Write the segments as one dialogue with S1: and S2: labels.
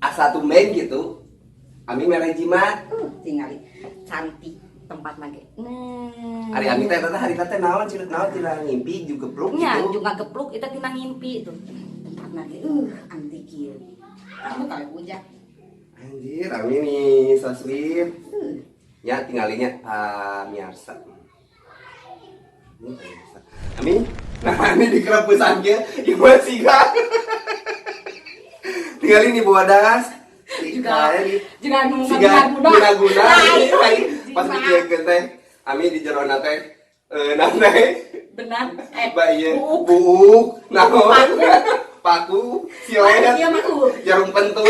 S1: asa tumben gitu. Ami mere jimat.
S2: Tingali cantik tempat lagi.
S1: Ari ami teh hari teh naon tina ngimpi juga gepluk
S2: Nya
S1: gitu.
S2: juga gepluk itu tina ngimpi itu. Tempat lagi anti kieu. Kamu kali puja.
S1: Anjir, ami nih so sweet. Ya tinggalinya miarsa. Ami, nah ini di kerepusan ge, ieu masih kan. Tinggalin di bawah das.
S2: Juga anu
S1: guna
S2: lain.
S1: pas dikeun teh ami di jero na teh
S2: Benar.
S1: Buuk naon paku silet
S2: Iya mah
S1: jarum pentul.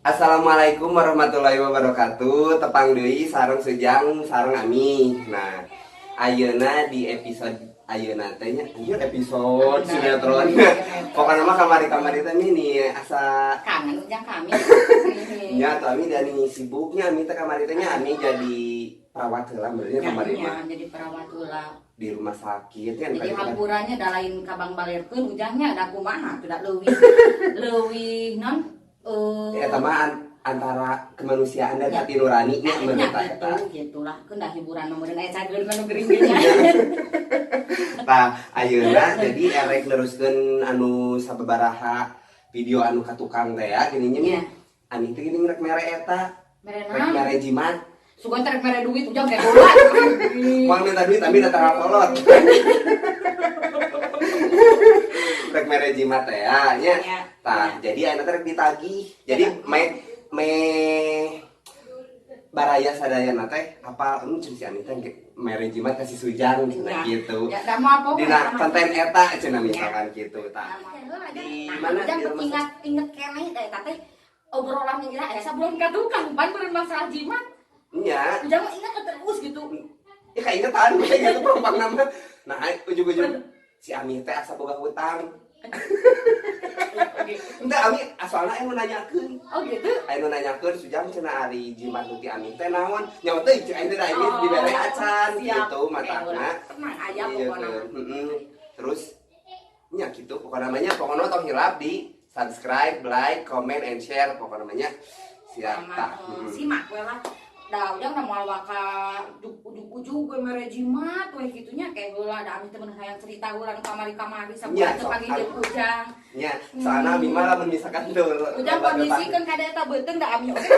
S1: Assalamualaikum warahmatullahi wabarakatuh. Tepang deui sareng Sujang sareng Ami. Nah, ayeuna di episode ayeuna teh nya anjir episode sinetron. Pokokna mah kamari-kamari teh nih asa
S2: kangen ujang kami.
S1: nya tuh Ami dan sibuknya Ami teh kamari teh nya Ami jadi perawat heula benernya kamari mah.
S2: Jadi perawat heula.
S1: Di rumah sakit kan.
S2: Jadi hampurannya da lain kabang balerkeun ujangnya da kumaha teu da leuwih non
S1: Eta mah antara kemanusiaan dan hati nurani nya menurut eta.
S2: Gitulah keun da hiburan nomeureun aya cageun anu gering ge nya.
S1: Tah ayeuna jadi erek neruskeun anu sababaraha video anu ka tukang teh ya gini nya. Ani teh geuning rek mere eta. Rek mere jimat.
S2: Sugan rek mere duit ujang kayak bola.
S1: Moal minta duit tapi datang kolot. Rek mere jimat teh ya nya. Tah jadi ayeuna teh rek ditagih. Jadi me baraya sadayana teh apa cenah si Ani teh mere jimat kasih Sujang gitu.
S2: Ya da moal poe.
S1: Dina konten eta cenah misalkan gitu tah.
S2: Di mana inget keneh da eta teh obrolan ngira aya sabelum ka tukang pan beureun masalah jimat.
S1: Nya.
S2: Ujang ingat terus gitu.
S1: Ya kaingetan kayak gitu perumpang nama. Nah, ujug-ujug si Ami teh asa boga hutang. Enggak, Ami asalna aya nu nanyakeun.
S2: Oh gitu.
S1: Aya nu nanyakeun Sujang cenah ari jimat nu ti Ami teh naon? Nyawa teh cek aing teh da ini dibere acan gitu matana.
S2: Tenang aya pokona.
S1: Terus nya gitu pokoknya namanya pokoknya tong hilap di subscribe, like, comment and share pokoknya namanya siap tak.
S2: Simak we lah. Da ujang da moal waka ujug-ujug we mere jimat we kitunya kayak heula da ami teh meunang hayang cerita heula nu kamari-kamari sabulan teu panggil jeung ujang.
S1: Nya, soalna abi mah lamun misalkan teu
S2: ujang kondisikeun kada eta beuteung da ami oge.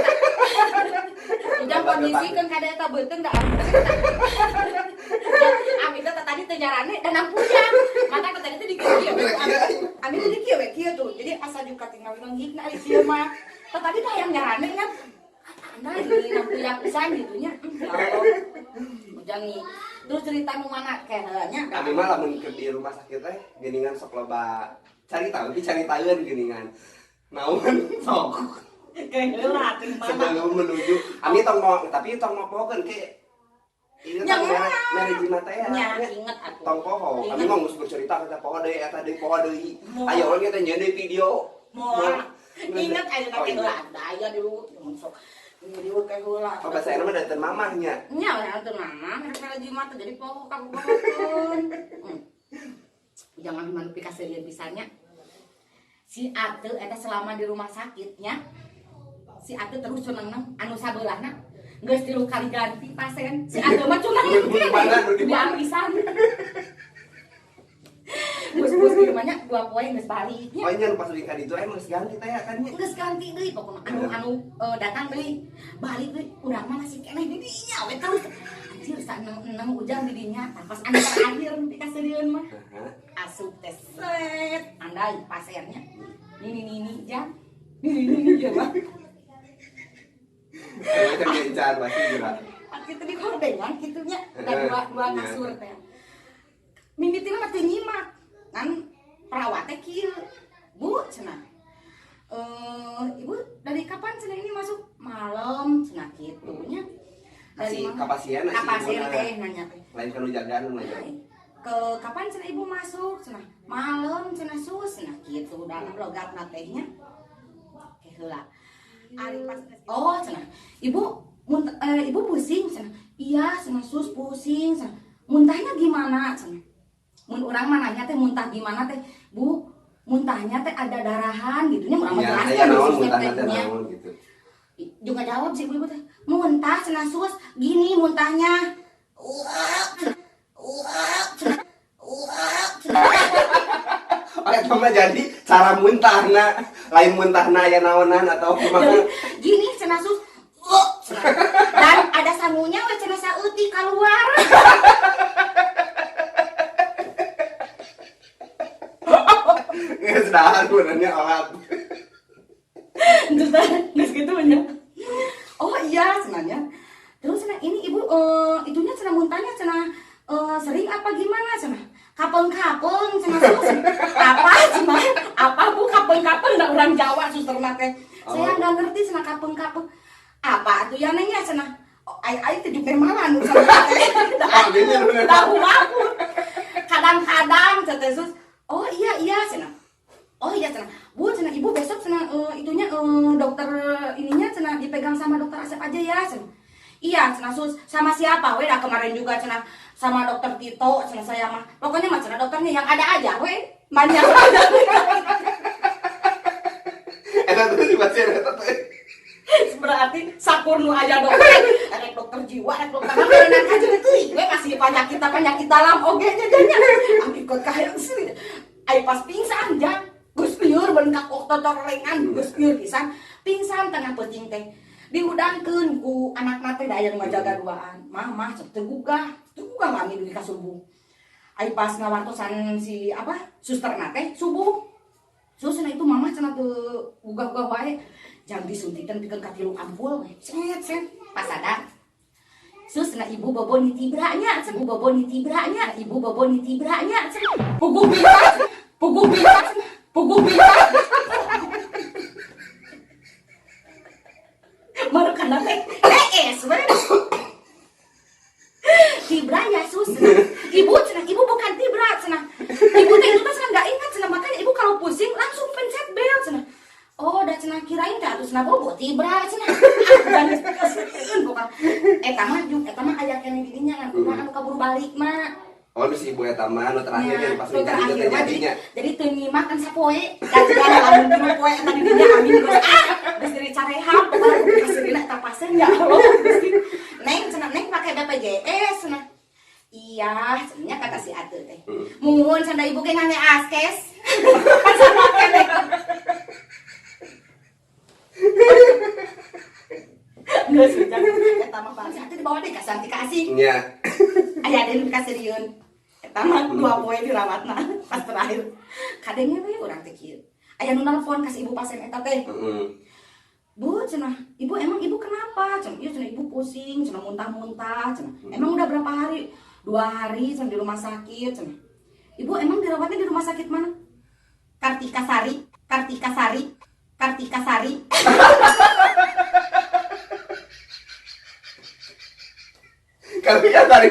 S2: Ujang kondisikeun kada eta beuteung da ami. Ami teh tadi teu nyarane dan ujang. Mata ka tadi teh di kieu. Ami teh di kieu tuh. Jadi asa juga tinggal ngeungikna di kieu mah. Tadi teh hayang nyarane nya. Nah ini yang pisan gitunya. Ujang nih. Terus cerita nu mana kayaknya.
S1: Abi mah lamun di rumah sakit teh geuningan sok loba carita geuningan. Naon sok.
S2: Kayak heula teh mana.
S1: Sebelum menuju Ami tong mopokeun ke inget mere jimat teh ya.
S2: Inget aku.
S1: Tong poho. Ami mah geus bercerita ka poho deui eta deui poho deui. Aya urang teh nyeun deui video.
S2: Moal. Inget aya ka heula aya dulu sok. Ini kayak heula.
S1: Apa saya nama datang mamahnya?
S2: Nya we datang mamah, mereka jimat jadi poho ka pohokeun. Jangan manupi kaseureun pisannya. Si Ate eta selama di rumah sakitnya. Si Ate terus cunang anu sabeulahna geus 3 kali ganti pasien. Si Ate mah cunang di pisan. Bos-bos di rumahnya 2 poe geus balik nya.
S1: Oh nya pas di kali itu emang geus ganti teh kan nya.
S2: Geus ganti deui pokona anu datang deui. Balik deui urang mah masih keneh di dinya we terus. Anjir saneung ujang di dinya pas anu terakhir di kaseureun mah. Asup teh set andai pasiennya. Ini jang. Ini coba.
S1: Ayo teh gencar pasti geura.
S2: Kitu di gordengan kitunya da dua kasur teh. Mimitina mah teu nyimak. Kan perawat teh kieu. Bu cenah. Ibu dari kapan cenah ini masuk? Malam cenah kitu nya.
S1: Dari kapasien
S2: teh nanya teh.
S1: Lain kanu jagaan mah.
S2: Ke kapan cenah ibu masuk? Cenah malam cenah sus cenah kitu dalam logatna teh nya. Ke heula. Ari pas cenah. Ibu pusing cenah. Iya cenah sus pusing cenah. muntahnya gimana cenah. Mun urang mah nanya teh muntah gimana teh, Bu, muntahnya teh ada darahan gitu nya, urang mah
S1: Iya,
S2: jelaskeun
S1: aya naon
S2: sus
S1: muntahna teh
S2: nya.
S1: naon gitu.
S2: Juga jawab si ibu teh, muntah cenah sus, gini muntahnya.
S1: Oh, eta mah jadi cara muntahna, lain muntahna aya naonan atau kumaha?
S2: Gini cenah sus. Cenah. Dan ada sangunya we cenah saeutik keluar.
S1: Geus dahar benernya alat.
S2: Terus geus kitu nya. Oh iya cenahnya. Terus cenah ini ibu itunya cenah muntahnya cenah sering apa gimana cenah? Kapeng-kapeng cenah sus. Apa cenah? Apa Bu kapeng-kapeng da urang Jawa suster mah teh. Saya enggak ngerti cenah kapeng-kapeng. Apa atuh ya neng ya cenah? Oh, ai teh juga malan cenah teh. Tahu aku. Kadang-kadang cenah sus. Oh iya cenah. Oh iya cenah. Bu cenah ibu besok cenah itunya dokter ininya cenah dipegang sama dokter Asep aja ya cenah. Iya cenah sus, sama siapa we dah kemarin juga cenah sama dokter Tito cenah saya mah. Pokoknya mah cenah dokternya yang ada aja we. Banyak.
S1: Eta tuh dibacaan eta teh.
S2: Berarti sakur nu aya dokter. Ada dokter jiwa, ada dokter berenang aja teuing we masih penyakit dalam oge nya nya. Ami kok kahayang sih. Ai pas pingsan jang. Geus lieur bengkak oktotor lengan geus lieur pisan. Pingsan tengah peuting teh. Diudangkeun ku anakna teh da aya nu ngajaga duaan. Mah cek teu gugah ngami di kasubuh. Ai pas ngawartosan si apa? Susterna teh subuh. Susana itu mama cenah teu gugah-gugah wae. Jang disuntikan pikeun ka 3 ampul we. Set pas sadar. Susana ibu bobo nitibranya, ibu bobo nitibranya. Puguk pintar. Baru kana teh lees we. Tibra ya Susana. Ibu bukan tibra cenah. Ibu teh itu cenah enggak ingat cenah, makanya ibu kalau pusing langsung pencet bel cenah. Oh, da cenah kirain teh atuh cenah bobo tibra cenah. Dan kasieun bukan. Eta mah aya keneh didinya kan, anu kabur balik mah.
S1: Oh, si ibu eta mah anu terakhir yang pas nikah teh jadinya.
S2: Jadi teu nyimakan sapoe. Da cenah lamun dina poe eta didinya amin geus diri careham pokona kasirina eta pasien ya Allah. Neng cenah neng pake BPJS cenah. Iya, cenah kata si atuh teh. Muhun sanda ibu ge ngane askes. Pas sama keneh. Nggak sujak, eta mah bangsa atuh dibawa deh kasih.
S1: Nya.
S2: Aya ada nu kasiriun. Eta mah 2 poe dirawatna pas terakhir. Kadenge we urang teh kieu. Aya nu nelpon ka si ibu pasien eta teh. Bu cenah, ibu emang ibu kenapa? Cenah, iya cenah ibu pusing, cenah muntah-muntah, cenah. Emang udah berapa hari? 2 hari cenah di rumah sakit cenah. Ibu emang dirawatnya di rumah sakit mana? Kartika Sari.
S1: Kartika Sari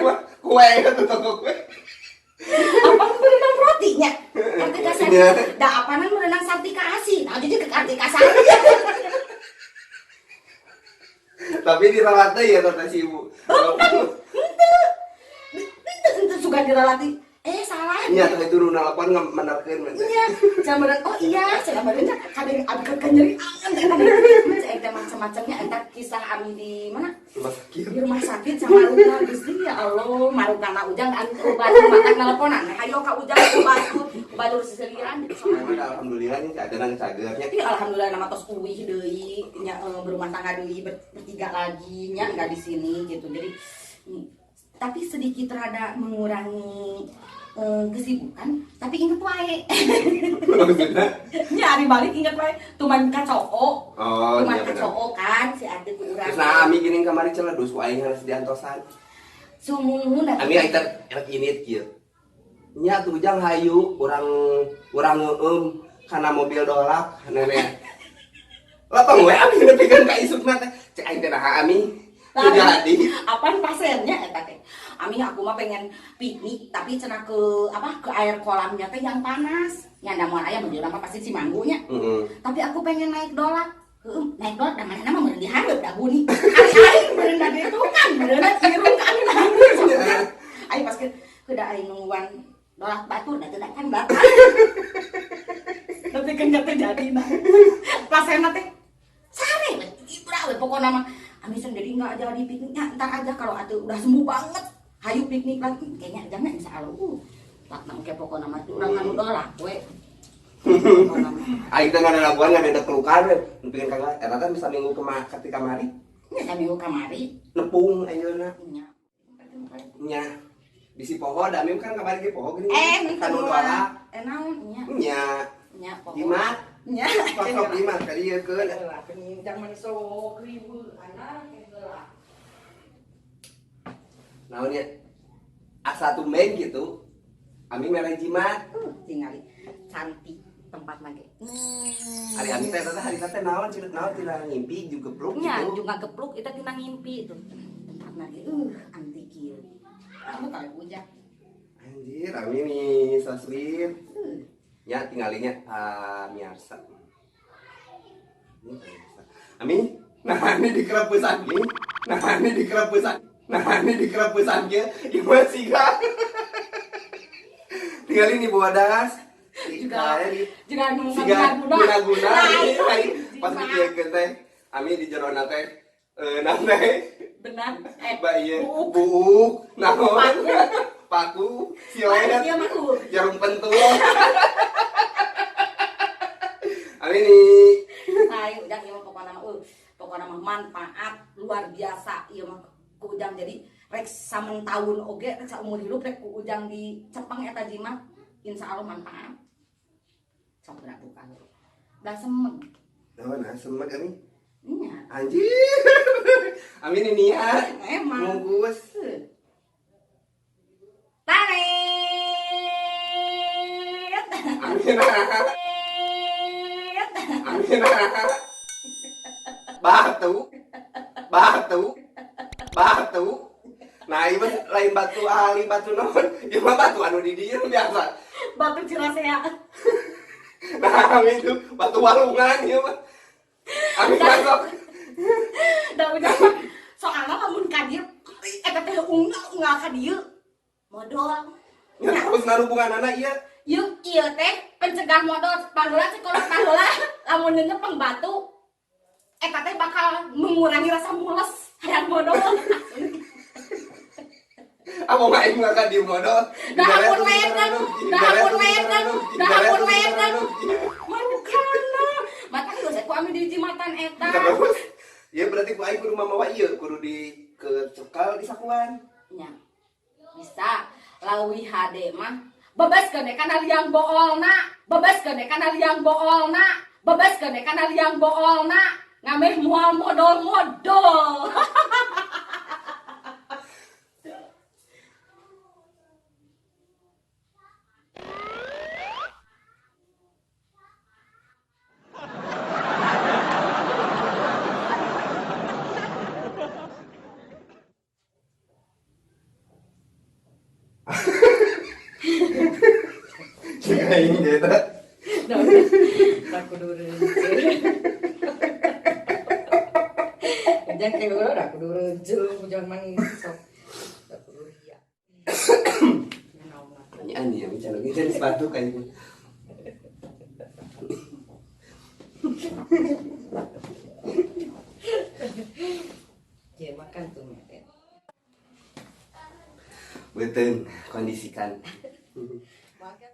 S1: mah kue itu toko kue.
S2: Apa berenang rotinya? Kartika Sari. Da apanan berenang Sartika Asi. Nah jadi ke Kartika Sari.
S1: Tapi dirawat teh ya kata si ibu.
S2: Ente suka dirawati. Salah.
S1: Iya, teh itu nelpon menarkeun.
S2: Iya, jamberan. Oh iya, cenah bareuna kadang abikeun nyerian eta macam-macamnya eta kisah ami di mana?
S1: Rumah sakit.
S2: Di rumah sakit sama Maruka Gusti ya Allah, Marukana ujang anu obat matak nelponan. Hayo ka ujang obat siselian gitu.
S1: Alhamdulillah nya cageran cagernya.
S2: Tapi alhamdulillah nama tos uwih deui nya berumah tangga deui bertiga lagi nya enggak di sini gitu. Jadi tapi sedikit rada mengurangi kesibukan, tapi inget wae.
S1: Maksudnya?
S2: Nyari balik inget wae, tuman kacoo.
S1: Oh,
S2: tuman
S1: iya benar.
S2: kacoo kan si ade ku urang.
S1: Terus nah ami gini kamari celedus wae harus diantosan.
S2: Sumuhun
S1: Ami aya rek init kieu. Nya tuh jang hayu urang ngeueum kana mobil dolak nenek. Lapang we ami nepikeun ka isukna teh. Cek aing teh naha ami. Teu jadi.
S2: Apaan pasiennya eta teh? Ami aku mah pengen piknik tapi cenah ke air kolamnya teh yang panas. Nya da moal aya menjelang mah pasti Cimanggunya. Tapi aku pengen naik dolak. Naik dolak da manehna mah meureun dihareup da buni. Ari-ari meureun da ditukang, meureun irung ka ami nangis. Ayo pas udah aing nungguan dolak batur da teu datang. Tapi kan jadi nah. Pas saya teh sare ibra we pokona mah ami sendiri enggak jadi pikniknya entar aja kalau atuh udah sembuh banget. Hayu piknik lagi kayaknya jangan insyaallah. Tak nang ke pokona mah urang anu dolak we.
S1: Aing teh ngadaguan ngadeda kelukan we. Nepikeun kagak eta teh bisa minggu ketika mari.
S2: Nya minggu kamari
S1: Nepung ayeuna.
S2: nya.
S1: Nya. Bisi poho damim kan kamari ge poho gini.
S2: Nih
S1: Kan dolak.
S2: naon nya.
S1: Nya.
S2: Nya poho.
S1: Jimat.
S2: Nya.
S1: Sok jimat ka dieu keun.
S2: Penyincang manis sok ribu anak geulak.
S1: Naon nya? Asa tumben gitu. Ami mere jimat.
S2: Tingali cantik tempat lagi.
S1: Hari ami teh teh hari teh naon tina ngimpi juga gebluk
S2: Nya
S1: gitu.
S2: juga gepluk itu tina ngimpi itu. Tempat lagi antik kieu. Kamu kali ujak.
S1: Anjir, ami nih so sweet. Ya tinggalinya miarsa. Ami, nah ini di kerepusan gini. Nah ini di kerepusan. Nah ini di kerepusan ge ieu siga. Tinggal ini bawa das.
S2: Juga nu
S1: siga
S2: guna-guna.
S1: guna pas dieukeun teh ami di jero na teh teh
S2: Benar.
S1: ba ieu buuk naon paku sioen
S2: Dia mah
S1: jarum pentul ami nih
S2: Ayo udah ieu pokona mah manfaat luar biasa ieu mah ku ujang jadi rek samen taun oge rek saumur hidup rek ku ujang di Cepeng eta jimat insyaallah manfaat. Sok berapa kali. Da semeng.
S1: naon semek ami
S2: Nya.
S1: anjir ami nih niat
S2: Emang.
S1: bungkus
S2: Taret.
S1: ami batu nah ieu lain batu ahli batu naon ieu mah batu anu di dieu biasa
S2: Batu Cirasea.
S1: nah itu batu walungan ieu mah ami masuk
S2: Da ujang mah soalna lamun ka dieu eta teh unggal ka dieu modal.
S1: ya terus ngarubungan anak iya
S2: Yuk ieu teh pencegah modal paheula sekolah paheula lamun nyepeng batu eta teh bakal mengurangi rasa mules hayang modal.
S1: apa mah aing mah ka dieu modal
S2: Dah ampun lekan. Manukana. Matang geus ku ami di jimatan eta.
S1: terus ya berarti ku aing kudu mamawa ieu kudu di ke cekal di sakuan
S2: Nya. Bisa lawi HD mah bebaskeun deh kana liang boolna. Bebaskeun deh kana liang boolna. Bebaskeun deh kana liang boolna. Ngameh moal modal.
S1: cek aing eta
S2: Aku dulu. Jangan kayak gue aku dulu jangan manis sok. Aku dulu ya.
S1: pertanyaan ya bicara jadi sepatu kayak gitu
S2: Ya makan tuh meten.
S1: betul kondisikan
S2: Makan.